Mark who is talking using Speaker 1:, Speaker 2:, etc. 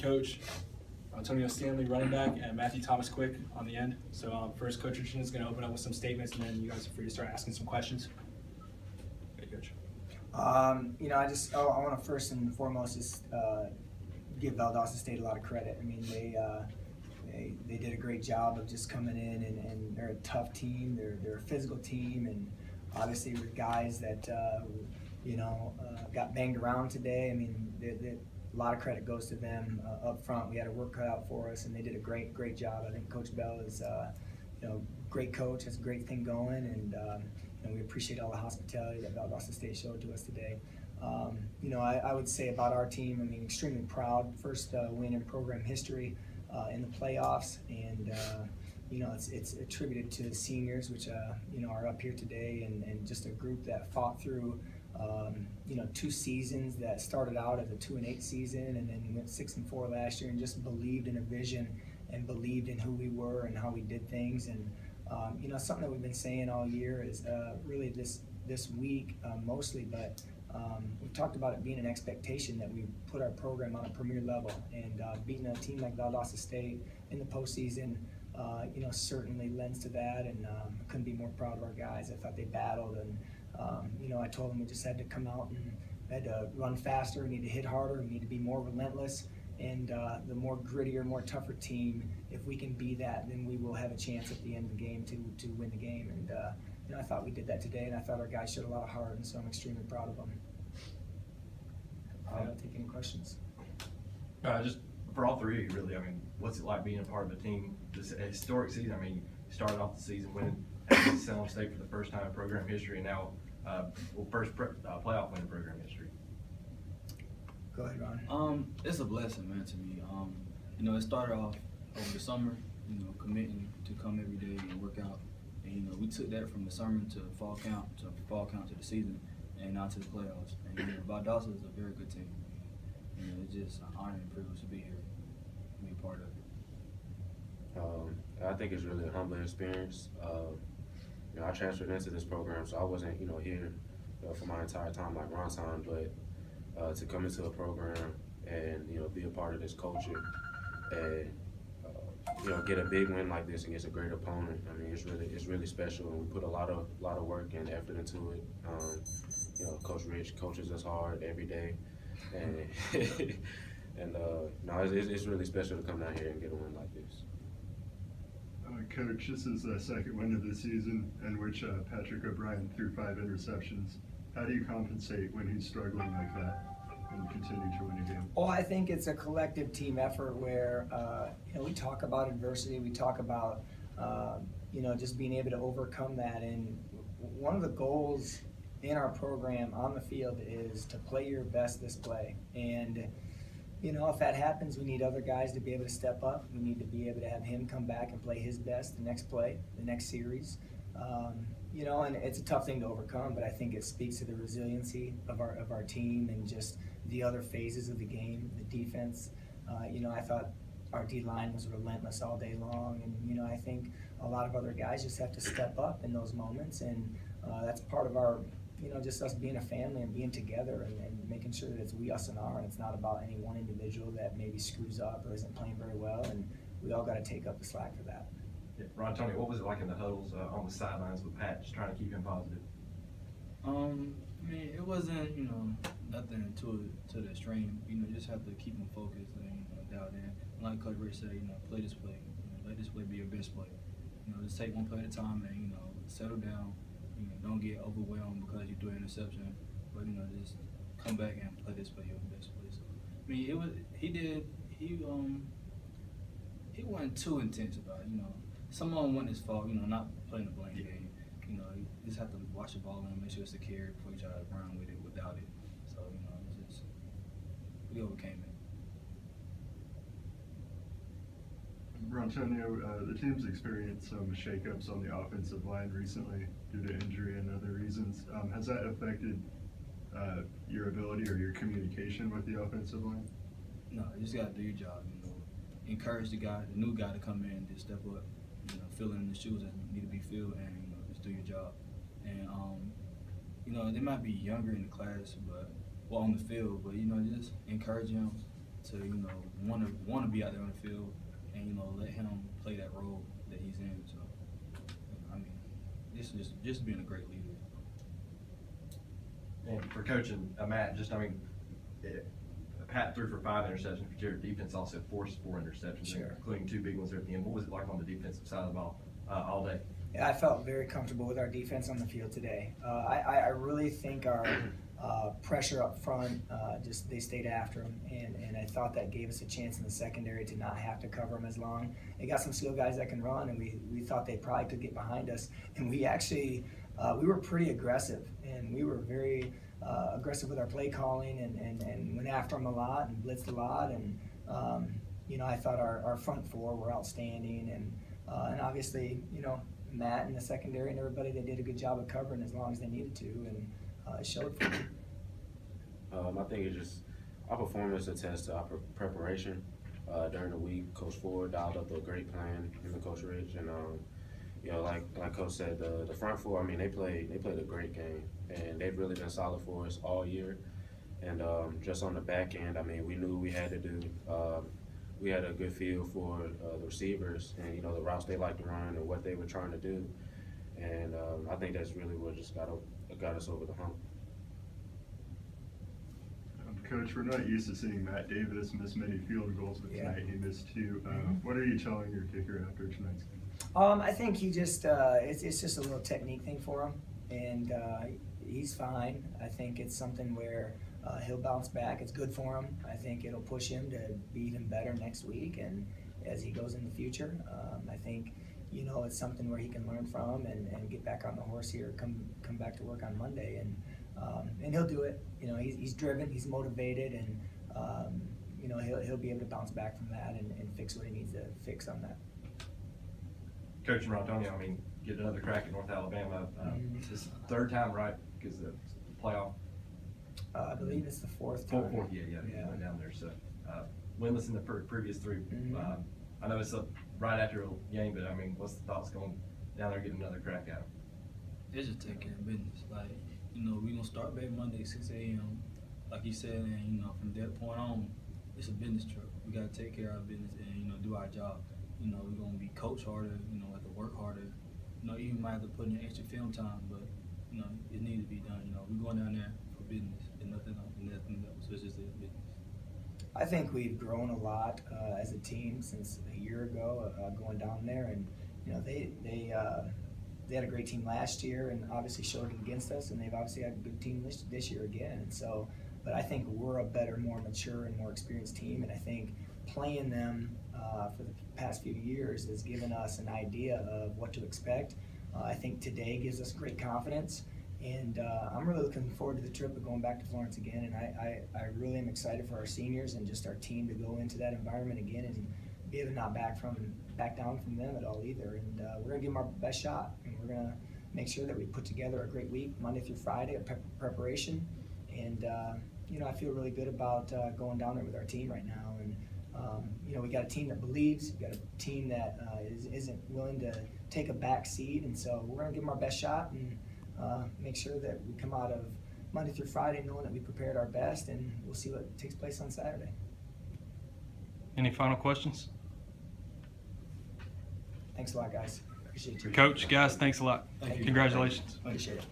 Speaker 1: Coach Antonio Stanley, running back, and Matthew Thomas Quick on the end. So first, Coach Richardson is going to open up with some statements, and then you guys are free to start asking some questions. Okay, Coach.
Speaker 2: I want to first and foremost just give Valdosta State a lot of credit. I mean, they did a great job of just coming in, and they're a tough team. They're a physical team, and obviously with guys that got banged around today. I mean, a lot of credit goes to them up front. We had a work cut out for us, and they did a great job. I think Coach Bell is great coach, has a great thing going, and we appreciate all the hospitality that Valdosta State showed to us today. I would say about our team, I mean, extremely proud. First win in program history in the playoffs, and it's attributed to the seniors, which are up here today, and just a group that fought through 2 seasons that started out as a 2-8 season, and then went 6-4 last year, and just believed in a vision and believed in who we were and how we did things. And something that we've been saying all year is really this week mostly, but we've talked about it being an expectation that we put our program on a premier level, and beating a team like Valdosta State in the postseason certainly lends to that, and couldn't be more proud of our guys. I thought they battled, and I told them we just had to come out and had to run faster, we need to hit harder, we need to be more relentless, and the more grittier, more tougher team, if we can be that, then we will have a chance at the end of the game to win the game. And I thought we did that today, and I thought our guys showed a lot of heart, and so I'm extremely proud of them. I'll take any questions.
Speaker 3: Just for all three of you, really, I mean, what's it like being a part of a team, this historic season? I mean, you started off the season winning at Salem State for the first time in program history, and now first playoff win in program history.
Speaker 2: Go ahead, Ron.
Speaker 4: It's a blessing, man, to me. It started off over the summer, committing to come every day and work out. And, we took that from the summer to fall count to the season, and now to the playoffs. And, Valdosta is a very good team. It's just an honor and privilege to be here, to be a part of it.
Speaker 5: I think it's really a humbling experience. I transferred into this program, so I wasn't, here for my entire time like Ron's time, but to come into a program and, be a part of this culture and, get a big win like this against a great opponent. I mean, it's really special, and we put a lot of work and effort into it. Coach Rich coaches us hard every day, and it's really special to come down here and get a win like this.
Speaker 6: Coach, this is the second win of the season in which Patrick O'Brien threw 5 interceptions. How do you compensate when he's struggling like that and continue to win a game?
Speaker 2: Well, I think it's a collective team effort where we talk about adversity, we talk about just being able to overcome that. And one of the goals in our program on the field is to play your best this play. And if that happens, we need other guys to be able to step up. We need to be able to have him come back and play his best the next play, the next series. And it's a tough thing to overcome, but I think it speaks to the resiliency of our team and just the other phases of the game, the defense. I thought our D-line was relentless all day long, and I think a lot of other guys just have to step up in those moments, and that's part of our just us being a family and being together and making sure that it's we, us, and our, and it's not about any one individual that maybe screws up or isn't playing very well, and we all got to take up the slack for that.
Speaker 3: Yeah. Ron, Tony, what was it like in the huddles on the sidelines with Pat, just trying to keep him positive?
Speaker 4: It wasn't, nothing to the extreme. Just have to keep him focused and dialed in. And like Coach Rich said, play this play. Let this play be your best play. Just take one play at a time and settle down. Don't get overwhelmed because you threw an interception, but just come back and play this play your best play. So, he wasn't too intense about it. Some of them wasn't his fault. Not playing the blame game. You just have to watch the ball and make sure it's secure before you try to run with it without it. So we overcame it.
Speaker 6: Rontonio, the team's experienced some shakeups on the offensive line recently due to injury and other reasons. Has that affected your ability or your communication with the offensive line?
Speaker 4: No, you just got to do your job. Encourage the new guy to come in and just step up. Fill in the shoes that need to be filled, and just do your job. And they might be younger in the class, but on the field, but just encourage them. to want to be out there on the field and let him play that role that he's in. So I mean, this is just being a great leader.
Speaker 3: And for coaching, Matt, Pat threw for 5 interceptions, but your defense also forced 4 interceptions,
Speaker 2: Sure.
Speaker 3: including 2 big ones there at the end. What was it like on the defensive side of the ball all day?
Speaker 2: Yeah, I felt very comfortable with our defense on the field today. I really think our pressure up front, they stayed after him, and I thought that gave us a chance in the secondary to not have to cover him as long. They got some skill guys that can run, and we thought they probably could get behind us. And we actually, we were pretty aggressive, and we were very aggressive with our play calling and went after them a lot and blitzed a lot. And, I thought our front four were outstanding, and obviously, Matt and the secondary and everybody, they did a good job of covering as long as they needed to, and it showed for me.
Speaker 5: I think it's just our performance attests to our preparation during the week. Coach Ford dialed up a great plan, him and Coach Rich, and like Coach said, the front four. I mean, they played a great game, and they've really been solid for us all year. And just on the back end, I mean, we knew what we had to do. We had a good feel for the receivers and the routes they like to run and what they were trying to do. And I think that's really what just got us over the hump.
Speaker 6: Coach, we're not used to seeing Matt Davis miss many field goals, but
Speaker 2: Yeah.
Speaker 6: tonight he missed 2. What are you telling your kicker after tonight's game?
Speaker 2: I think he just it's just a little technique thing for him, and he's fine. I think it's something where he'll bounce back. It's good for him. I think it'll push him to be even better next week and as he goes in the future. I think it's something where he can learn from and get back on the horse here, come back to work on Monday, and he'll do it. He's driven, he's motivated, and he'll be able to bounce back from that and fix what he needs to fix on that.
Speaker 3: Coach Antonio, I mean, get another crack at North Alabama. This is the 3rd time, right? Because the playoff.
Speaker 2: I believe it's the 4th time.
Speaker 3: Fourth, yeah, he went down there. So winless in the previous 3. I know it's right after a game, but I mean, what's the thoughts going down there getting another crack at him?
Speaker 4: They just take care of business. Like, we gonna start back Monday 6 a.m. Like you said, and from that point on, it's a business trip. We gotta take care of our business and do our job. We're gonna be coached harder. Have to work harder. Even might have to put in extra film time, but it needs to be done. We're going down there for business and nothing else. So it's just a business.
Speaker 2: I think we've grown a lot as a team since a year ago going down there, and they had a great team last year and obviously showed it against us, and they've obviously had a good team this year again. And so, but I think we're a better, more mature, and more experienced team, and I think playing them for the past few years has given us an idea of what to expect. I think today gives us great confidence. And I'm really looking forward to the trip of going back to Florence again, and I really am excited for our seniors and just our team to go into that environment again and be able to not back down from them at all either. And we're gonna give them our best shot, and we're gonna make sure that we put together a great week, Monday through Friday, of preparation. And I feel really good about going down there with our team right now. And we got a team that believes, we got a team that isn't willing to take a back seat, and so we're gonna give them our best shot and make sure that we come out of Monday through Friday knowing that we prepared our best, and we'll see what takes place on Saturday.
Speaker 7: Any final questions?
Speaker 2: Thanks a lot, guys. Appreciate you.
Speaker 7: Coach, guys, thanks a lot.
Speaker 2: Thank you.
Speaker 7: Congratulations.
Speaker 2: Appreciate it.